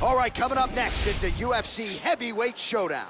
All right, coming up next, it's a UFC heavyweight showdown.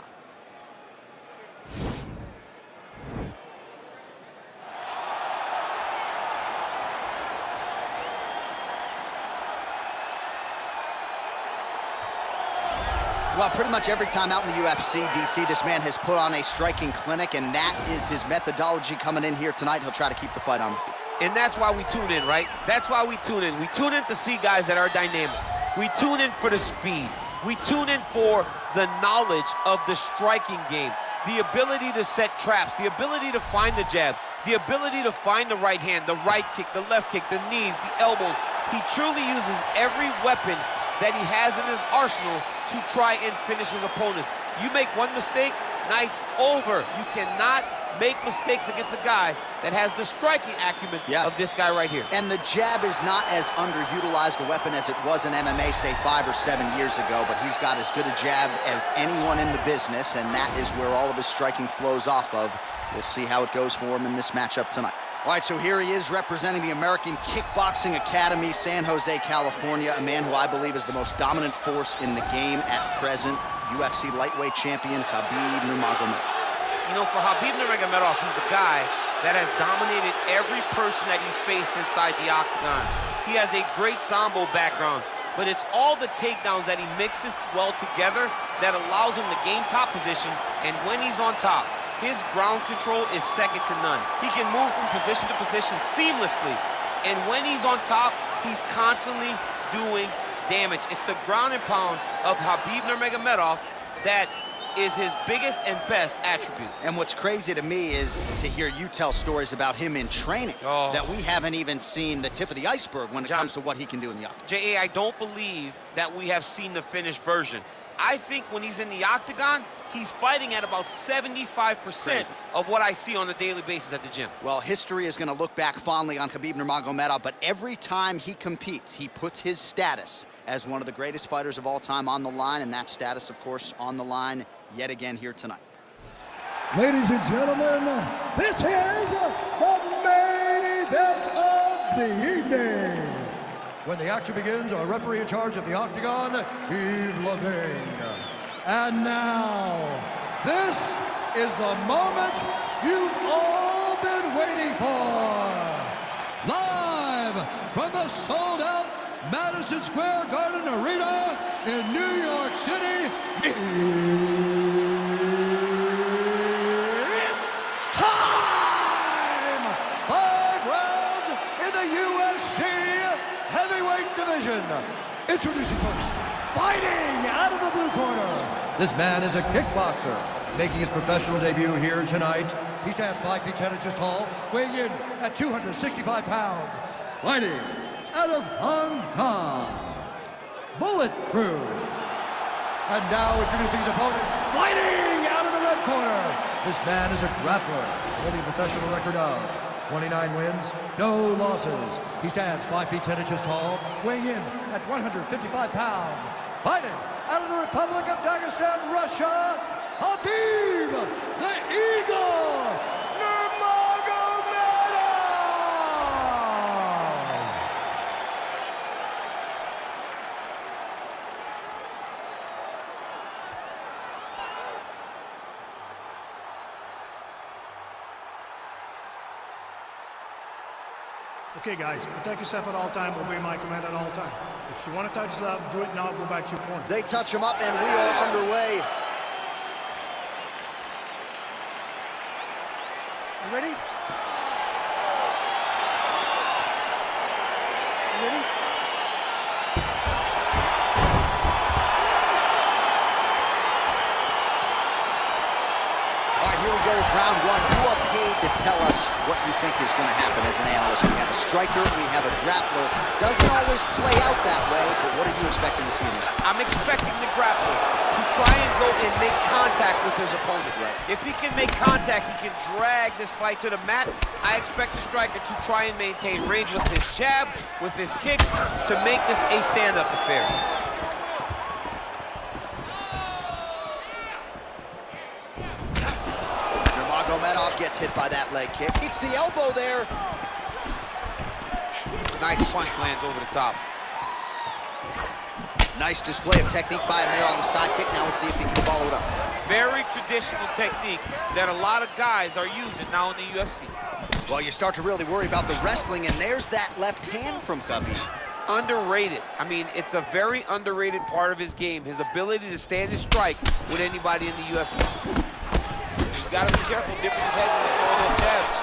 Well, pretty much every time out in the UFC, DC, this man has put on a striking clinic, and that is his methodology coming in here tonight. He'll try to keep the fight on the feet. And that's why we tune in, right? That's why we tune in. We tune in to see guys that are dynamic. We tune in for the speed. We tune in for the knowledge of the striking game, the ability to set traps, the ability to find the jab, the ability to find the right hand, the right kick, the left kick, the knees, the elbows. He truly uses every weapon that he has in his arsenal to try and finish his opponents. You make one mistake, night's over. You cannot make mistakes against a guy that has the striking acumen of this guy right here. And the jab is not as underutilized a weapon as it was in MMA, say 5 or 7 years ago, but he's got as good a jab as anyone in the business, and that is where all of his striking flows off of. We'll see how it goes for him in this matchup tonight. All right, so here he is representing the American Kickboxing Academy, San Jose, California, a man who I believe is the most dominant force in the game at present, UFC lightweight champion Khabib Nurmagomedov. You know, for Khabib Nurmagomedov, he's a guy that has dominated every person that he's faced inside the octagon. He has a great Sambo background, but it's all the takedowns that he mixes well together that allows him to gain top position, and when he's on top, his ground control is second to none. He can move from position to position seamlessly, and when he's on top, he's constantly doing damage. It's the ground and pound of Khabib Nurmagomedov that is his biggest and best attribute. And what's crazy to me is to hear you tell stories about him in training that we haven't even seen the tip of the iceberg when it comes to what he can do in the octagon. J.A., I don't believe that we have seen the finished version. I think when he's in the octagon, he's fighting at about 75% of what I see on a daily basis at the gym. Well, history is going to look back fondly on Khabib Nurmagomedov, but every time he competes, he puts his status as one of the greatest fighters of all time on the line, and that status, of course, on the line yet again here tonight. Ladies and gentlemen, this is the main event of the evening. When the action begins, our referee in charge of the octagon, Yves Levine. And now, this is the moment you've all been waiting for. Live from the sold-out Madison Square Garden Arena in New York City, it's time! 5 rounds in the UFC heavyweight division. Introducing first, fighting out of the blue corner. This man is a kickboxer, making his professional debut here tonight. He stands 5 feet 10 inches tall, weighing in at 265 pounds. Fighting out of Hong Kong, Bulletproof. And now introducing his opponent, fighting out of the red corner. This man is a grappler, holding a professional record of 29 wins, no losses. He stands 5 feet 10 inches tall, weighing in at 155 pounds. Fighting out of the Republic of Dagestan, Russia, Khabib the Eagle Nurmagomedov! Okay, guys, protect yourself at all time, obey my command at all time. If you want to touch love, do it now, go back to your corner. They touch him up, and we are underway. You ready? You ready? All right, here we go with round 1. You are paid to tell us what you think is going to happen as an analyst. We have a striker, we have a grappler. Doesn't always play out that way, but what are you expecting to see in this one? I'm expecting the grappler to try and go and make contact with his opponent. If he can make contact, he can drag this fight to the mat. I expect the striker to try and maintain range with his jab, with his kicks, to make this a stand-up affair. Nurmagomedov gets hit by that leg kick. It's the elbow there. Nice punch lands over the top. Nice display of technique by him there on the side kick. Now we'll see if he can follow it up. Very traditional technique that a lot of guys are using now in the UFC. Well, you start to really worry about the wrestling, and there's that left hand from Khabib. Underrated. I mean, it's a very underrated part of his game, his ability to stand and strike with anybody in the UFC. He's got to be careful dipping his head when he's throwing those jabs.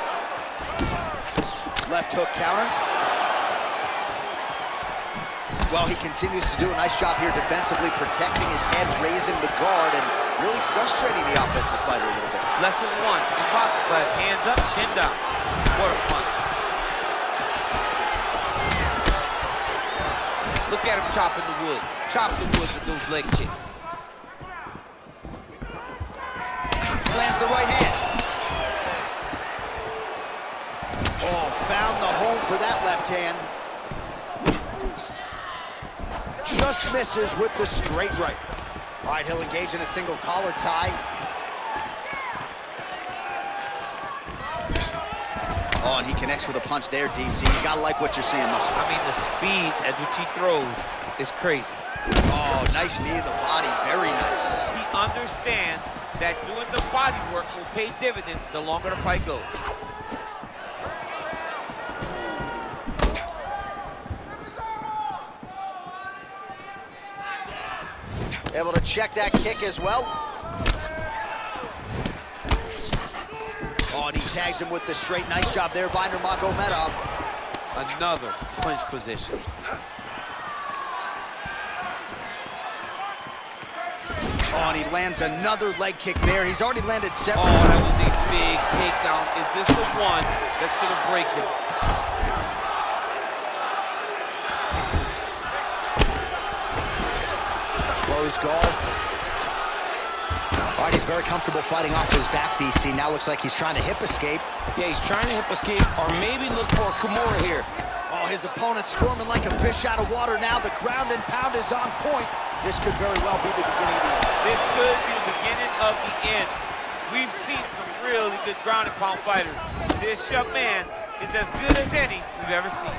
Left hook counter. Well, he continues to do a nice job here defensively, protecting his head, raising the guard, and really frustrating the offensive fighter a little bit. Lesson 1 in boxing class, hands up, chin down. What a punch. Look at him chopping the wood. Chop the wood with those leg kicks. Lands the right hand. Oh, found the home for that left hand. Just misses with the straight right. All right, he'll engage in a single collar tie. Oh, and he connects with a punch there, DC. You gotta like what you're seeing, Muscle. I mean, the speed at which he throws is crazy. Oh, nice knee to the body, very nice. He understands that doing the body work will pay dividends the longer the fight goes. Able to check that kick as well. Oh, and he tags him with the straight. Nice job there by Nurmagomedov. Another clinch position. Oh, and he lands another leg kick there. He's already landed several. Oh, that was a big takedown. Is this the one that's going to break him? Close guard. All right, he's very comfortable fighting off his back, DC. Now looks like he's trying to hip escape. Yeah, he's trying to hip escape or maybe look for a Kimura here. Oh, his opponent's squirming like a fish out of water now. The ground and pound is on point. This could very well be the beginning of the end. This could be the beginning of the end. We've seen some really good ground and pound fighters. This young man is as good as any we've ever seen.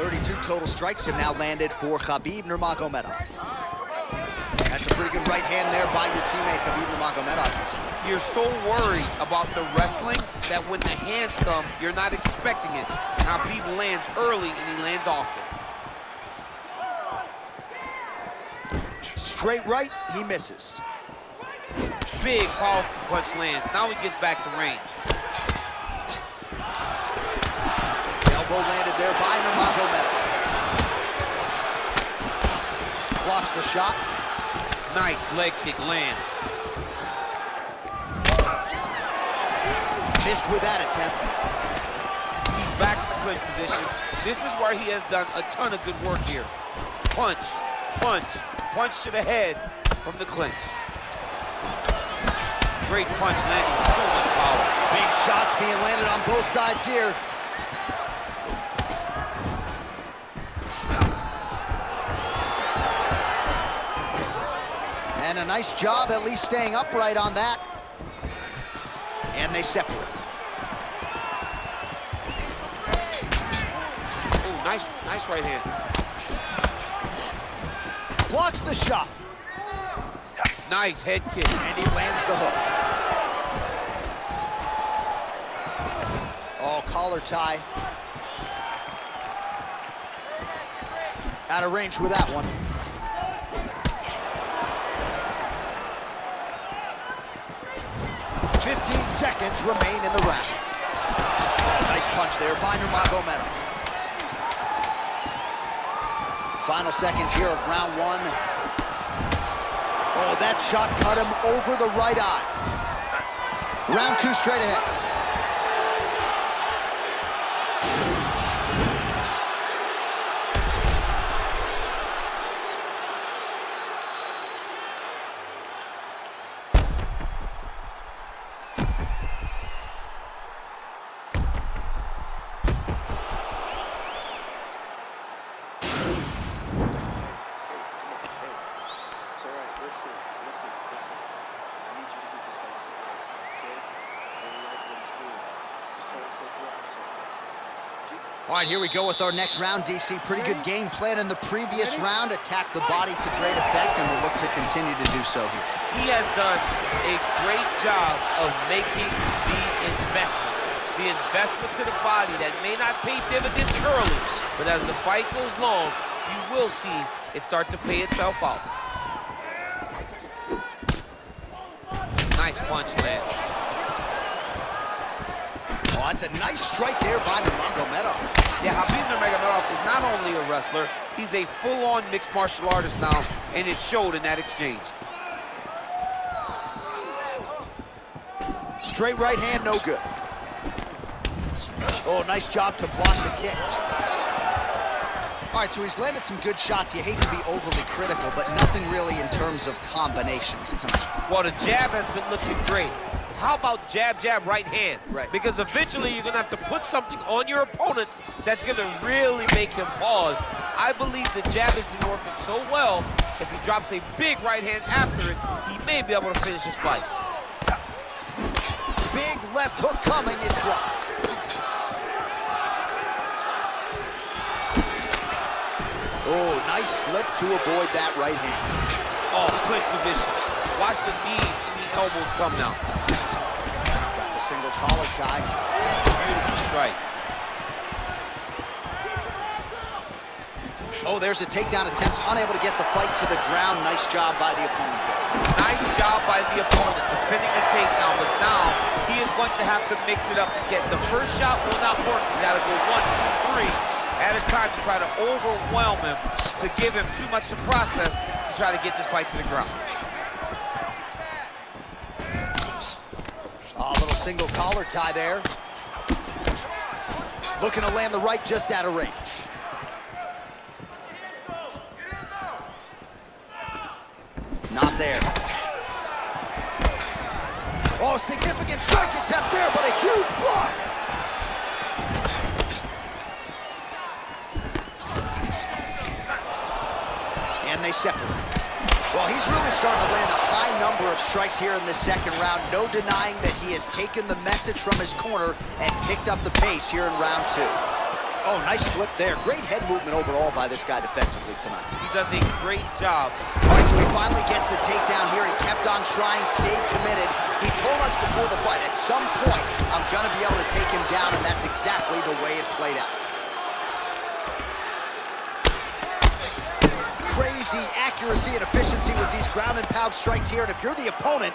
32 total strikes have now landed for Khabib Nurmagomedov. That's a pretty good right hand there by your teammate, Khabib Nurmagomedov. You're so worried about the wrestling that when the hands come, you're not expecting it. Khabib lands early and he lands often. Straight right, he misses. Big, powerful punch lands. Now he gets back to range. Elbow landed there by Nurmagomedov. Blocks the shot. Nice leg kick land. Missed with that attempt. He's back in the clinch position. This is where he has done a ton of good work here. Punch, punch, punch to the head from the clinch. Great punch landing with so much power. Big shots being landed on both sides here. And a nice job at least staying upright on that. And they separate. Ooh, nice right hand. Blocks the shot. Nice head kick. And he lands the hook. Oh, collar tie. Out of range with that one. Seconds remain in the round. Oh, nice punch there by Nurmagomedov. Final seconds here of round one. Oh, that shot cut him over the right eye. Round two straight ahead. Listen. I need you to get this fight to the ground, okay? I don't like what All right, here we go with our next round, DC. Pretty good game plan in the previous round. Attacked the body to great effect, and we'll look to continue to do so here. He has done a great job of making the investment. The investment to the body that may not pay dividends early, but as the fight goes long, you will see it start to pay itself out. Nice punch, Lance. Oh, that's a nice strike there by Nurmagomedov. Yeah, Khabib Nurmagomedov is not only a wrestler, he's a full-on mixed martial artist now, and it showed in that exchange. Straight right hand, no good. Oh, nice job to block the kick. All right, so he's landed some good shots. You hate to be overly critical, but nothing really in terms of combinations tonight. Well, the jab has been looking great. How about jab, jab, right hand? Right. Because eventually you're gonna have to put something on your opponent that's gonna really make him pause. I believe the jab has been working so well, if he drops a big right hand after it, he may be able to finish his fight. Big left hook coming, it's blocked. Oh, nice slip to avoid that right hand. Oh, clinch position. Watch the knees and the elbows come now. Got the single collar tie. Beautiful strike. Oh, there's a takedown attempt. Unable to get the fight to the ground. Nice job by the opponent there. Nice job by the opponent, defending the takedown, but now he is going to have to mix it up again. The first shot will not work. You gotta go 1, 2, 3 at a time to try to overwhelm him, to give him too much to process to try to get this fight to the ground. Oh, a little single collar tie there. Looking to land the right just out of range. Not there. Oh, significant strike attempt there, but a huge block. And they separate. Well, he's really starting to land a high number of strikes here in this second round. No denying that he has taken the message from his corner and picked up the pace here in round 2. Oh, nice slip there. Great head movement overall by this guy defensively tonight. He does a great job. All right, so he finally gets the takedown here. He kept on trying, stayed committed. He told us before the fight, at some point, I'm gonna be able to take him down, and that's exactly the way it played out. Crazy accuracy and efficiency with these ground and pound strikes here, and if you're the opponent,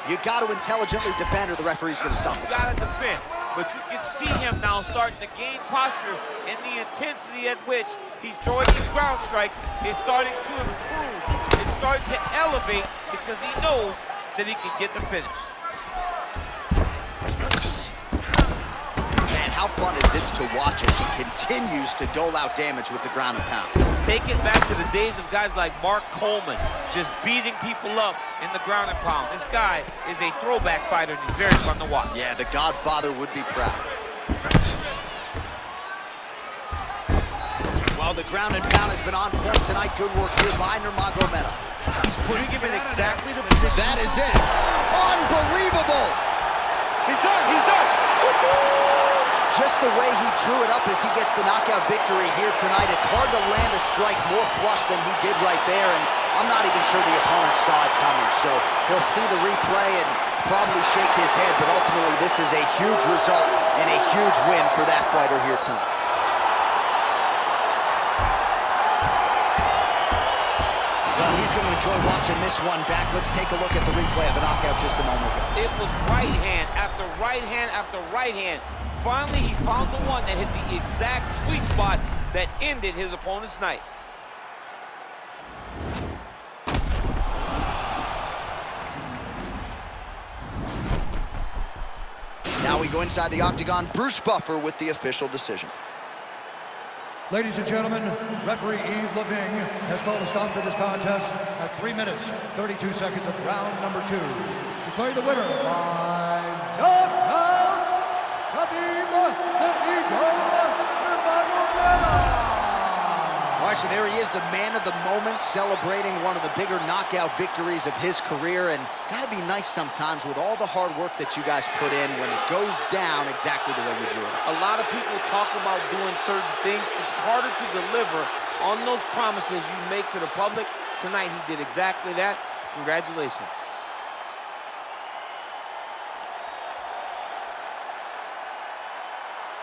you got to intelligently defend or the referee's gonna stop it. You gotta defend. But you can see him now starting to gain posture, and the intensity at which he's throwing these ground strikes is starting to improve. It's starting to elevate because he knows that he can get the finish. Man, how fun is this to watch as he continues to dole out damage with the ground and pound? Take it back to the days of guys like Mark Coleman, just beating people up in the ground and pound. This guy is a throwback fighter, and he's very fun to watch. Yeah, the Godfather would be proud. Well, the ground and pound has been on point tonight. Good work here by Nurmagomedov. He's putting him in exactly the position. That is it. Unbelievable. He's done. He's done. Just the way he drew it up as he gets the knockout victory here tonight. It's hard to land a strike more flush than he did right there, and I'm not even sure the opponent saw it coming. So he'll see the replay and probably shake his head, but ultimately this is a huge result and a huge win for that fighter here tonight. Well, he's going to enjoy watching this one back. Let's take a look at the replay of the knockout just a moment ago. It was right hand after right hand after right hand. Finally, he found the one that hit the exact sweet spot that ended his opponent's night. Now we go inside the octagon. Bruce Buffer with the official decision. Ladies and gentlemen, referee Yves Leving has called a stop to this contest at 3 minutes, 32 seconds of round number 2. Declaring the winner by knockout, Khabib Nurmagomedov. All right, so there he is, the man of the moment, celebrating one of the bigger knockout victories of his career. And gotta be nice sometimes with all the hard work that you guys put in when it goes down exactly the way you drew it. A lot of people talk about doing certain things. It's harder to deliver on those promises you make to the public. Tonight, he did exactly that. Congratulations.